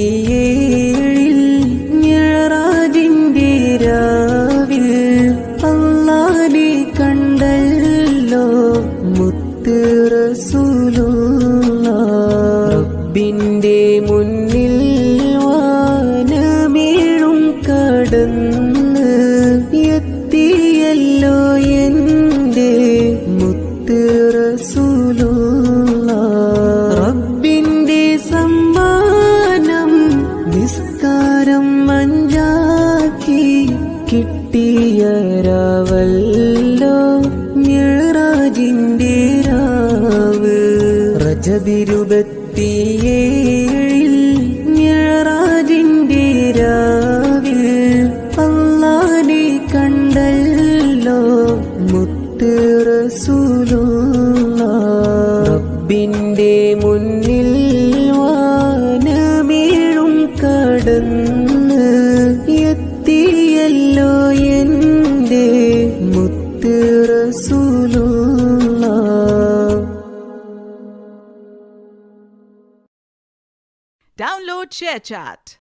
റജബിരുപത്തിയേഴിൽ മിഅ്റാജിന്റെ രാവിൽ അല്ലാഹനെ കണ്ടല്ലോ മുത്ത് റസൂലുള്ളാഹ്. റബ്ബിന്റെ മുന്നിൽ വാനമേഴും കടന്ന് എത്തിയല്ലോ എന്റെ മുത്ത് റസൂലുള്ളാഹ്. റബ്ബിന്റെ സമ്മാനം നിസ്കാരം മഞ്ചാക്കി കിട്ടിയ രാവല്ലോ മിഅ്റാജിന്റെ രാവ്. റജബിരുപത്തിയേഴിൽ മിഅ്റാജിന്റെ രാവിൽ അല്ലാഹനെ കണ്ടല്ലോ മുത്ത് റസൂലുള്ളാഹ്. റബ്ബിന്റെ മുന്നിൽ വാനമേഴും കടന്ന് എത്തിയല്ലോ എന്റെ മുത്ത് റസൂലുള്ളാഹ്. Download ShareChat.